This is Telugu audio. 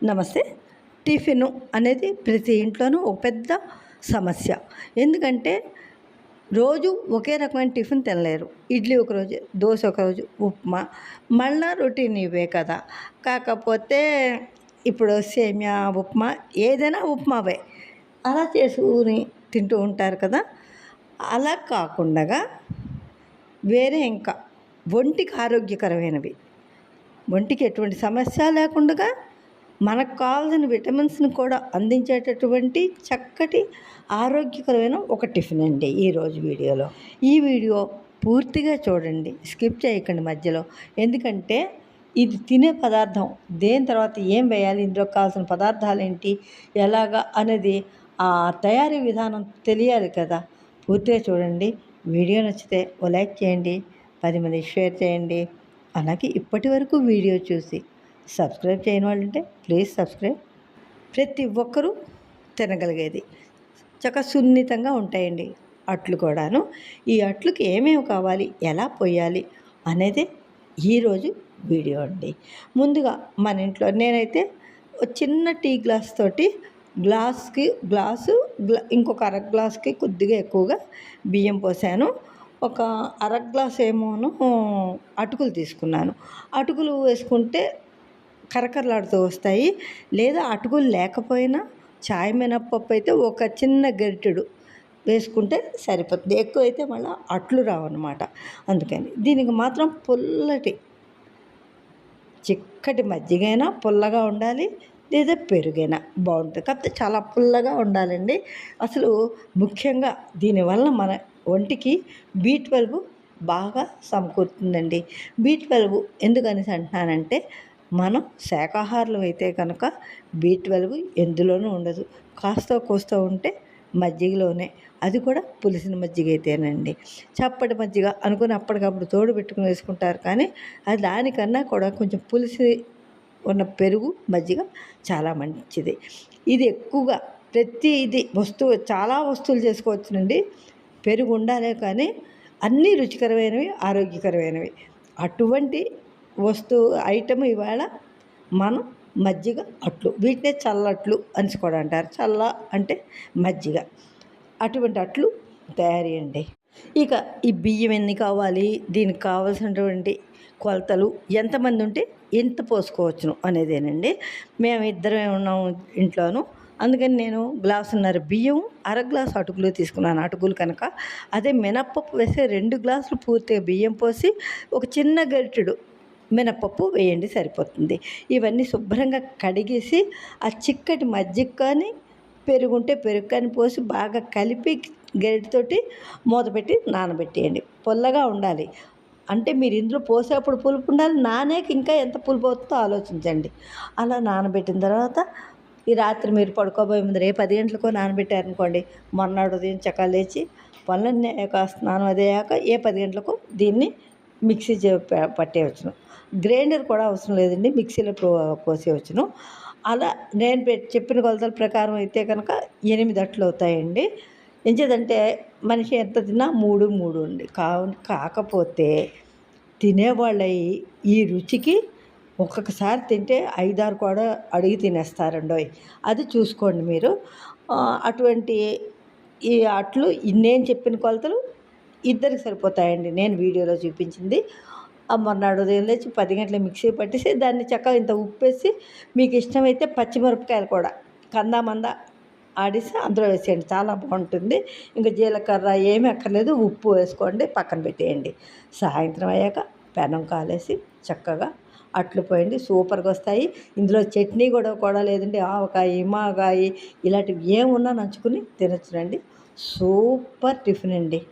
నమస్తే. టిఫిను అనేది ప్రతి ఇంట్లోనూ ఒక పెద్ద సమస్య. ఎందుకంటే రోజు ఒకే రకమైన టిఫిన్ తినలేరు. ఇడ్లీ ఒకరోజు, దోస ఒకరోజు, ఉప్మా, మళ్ళా రొటీన్ ఇవే కదా! కాకపోతే ఇప్పుడు సేమియా ఉప్మా, ఏదైనా ఉప్మావే. అలా చేసుకొని తింటూ ఉంటారు కదా! అలా కాకుండగా వేరే ఇంకా ఒంటికి ఆరోగ్యకరమైనవి, ఒంటికి ఎటువంటి సమస్య లేకుండగా మనకు కావాల్సిన విటమిన్స్ని కూడా అందించేటటువంటి చక్కటి ఆరోగ్యకరమైన ఒక టిఫిన్ అండి ఈరోజు వీడియోలో. ఈ వీడియో పూర్తిగా చూడండి, స్కిప్ చేయకండి మధ్యలో. ఎందుకంటే ఇది తినే పదార్థం దేని తర్వాత ఏం వేయాలి, ఇందులో కావాల్సిన పదార్థాలు ఏంటి, ఎలాగా అనేది ఆ తయారీ విధానం తెలియాలి కదా. పూర్తిగా చూడండి. వీడియో నచ్చితే ఓ లైక్ చేయండి, 10 మందికి షేర్ చేయండి. అలాగే ఇప్పటి వరకు వీడియో చూసి సబ్స్క్రైబ్ చేయని వాళ్ళు ఉంటే ప్లీజ్ సబ్స్క్రైబ్. ప్రతి ఒక్కరూ తినగలిగేది, చక్కగా సున్నితంగా ఉంటాయండి అట్లు కూడాను. ఈ అట్లుకి ఏమేమి కావాలి, ఎలా పోయాలి అనేది ఈరోజు వీడియో అండి. ముందుగా మన ఇంట్లో నేనైతే చిన్న టీ గ్లాస్ తోటి ఇంకొక అర గ్లాస్కి కొద్దిగా ఎక్కువగా బియ్యం పోసాను. ఒక అర గ్లాస్ ఏమోను అటుకులు తీసుకున్నాను. అటుకులు వేసుకుంటే కరకరలాడుతూ వస్తాయి. లేదా అటుకులు లేకపోయినా చాయ్ మినప్పప్పు అయితే ఒక చిన్న గరిటెడు వేసుకుంటే సరిపోతుంది. ఎక్కువ అయితే మళ్ళీ అట్లు రావన్నమాట. అందుకని దీనికి మాత్రం పుల్లటి చిక్కటి మజ్జిగైనా పుల్లగా ఉండాలి, లేదా పెరుగైనా బాగుంటుంది. కాకపోతే చాలా పుల్లగా ఉండాలండి. అసలు ముఖ్యంగా దీనివల్ల మన ఒంటికి B12 బాగా సమకూరుతుందండి. B12 ఎందుకనేసి అంటున్నానంటే, మనం శాకాహారులు అయితే కనుక B12 ఎందులోనూ ఉండదు. కాస్త కోస్త ఉంటే మజ్జిగలోనే, అది కూడా పులిసిన మజ్జిగ అయితేనండి. చప్పటి మజ్జిగ అనుకుని అప్పటికప్పుడు తోడు పెట్టుకుని వేసుకుంటారు, కానీ అది దానికన్నా కూడా కొంచెం పులిసి ఉన్న పెరుగు మజ్జిగ చాలా మంచిది. ఇది ఎక్కువగా చాలా వస్తువులు చేసుకోవచ్చునండి. పెరుగు ఉండాలే కానీ అన్నీ రుచికరమైనవి, ఆరోగ్యకరమైనవి. అటువంటి ఐటమ్ ఇవాళ మనం మజ్జిగ అట్లు, వీటినే చల్లట్లు అని కూడా అంటారు. చల్ల అంటే మజ్జిగ. అటువంటి అట్లు తయారీ అండి. ఇక ఈ బియ్యం ఎన్ని కావాలి, దీనికి కావాల్సినటువంటి కొలతలు, ఎంతమంది ఉంటే ఎంత పోసుకోవచ్చును అనేదేనండి. మేము ఇద్దరమే ఉన్నాము ఇంట్లోనూ. అందుకని నేను గ్లాసున్నర బియ్యం, అర గ్లాసు అటుకులు తీసుకున్నాను. అటుకులు కనుక అదే మినప్పప్పు వేస్తే 2 గ్లాసులు పూర్తిగా బియ్యం పోసి ఒక చిన్న గరిటెడు మినప్పప్పు వేయండి, సరిపోతుంది. ఇవన్నీ శుభ్రంగా కడిగేసి ఆ చిక్కటి మజ్జిగ కానీ పెరుగుంటే పెరుగు కానీ పోసి బాగా కలిపి గరిటెతోటి మూత పెట్టి నానబెట్టేయండి. పుల్లగా ఉండాలి. అంటే మీరు ఇందులో పోసేప్పుడు పులుపు ఉండాలి, నానేక ఇంకా ఎంత పులుపు అవుతుందో ఆలోచించండి. అలా నానబెట్టిన తర్వాత ఈ రాత్రి మీరు పడుకోబోయే ముందు 10 గంటలకో నానబెట్టారనుకోండి, మొన్నటి ఉదయం చక్కగా లేచి పనులన్నీ స్నానం అయ్యాక 10 గంటలకు దీన్ని మిక్సీ పట్టేయవచ్చును. గ్రైండర్ కూడా అవసరం లేదండి, మిక్సీలో పోసేయవచ్చును. అలా నేను చెప్పిన కొలతల ప్రకారం అయితే కనుక 8 అట్లు అవుతాయండి. ఎంచేదంటే మనిషి ఎంత తిన్నా 3 అండి. కాకపోతే తినేవాళ్ళ ఈ రుచికి ఒక్కొక్కసారి తింటే 5, 6 కూడా అడిగి తినేస్తారండోయ్. అది చూసుకోండి మీరు. అటువంటి ఈ అట్లు నేను చెప్పిన కొలతలు ఇద్దరికి సరిపోతాయండి. నేను వీడియోలో చూపించింది. మొన్నటి ఉదయం లేచి 10 గంటల మిక్సీ పట్టేసి దాన్ని చక్కగా ఇంత ఉప్పేసి, మీకు ఇష్టమైతే పచ్చిమిరపకాయలు కూడా కందామందా ఆడిసి అందులో వేసేయండి, చాలా బాగుంటుంది. ఇంకా జీలకర్ర ఏమీ అక్కర్లేదు, ఉప్పు వేసుకోండి, పక్కన పెట్టేయండి. సాయంత్రం అయ్యాక పెనం కాలేసి చక్కగా అట్లు పోయండి, సూపర్గా వస్తాయి. ఇందులో చట్నీ కూడా లేదండి, ఆవకాయ, మాగాయి ఇలాంటివి ఏమున్నా నంచుకుని తినచ్చునండి. సూపర్ టిఫిన్ అండి.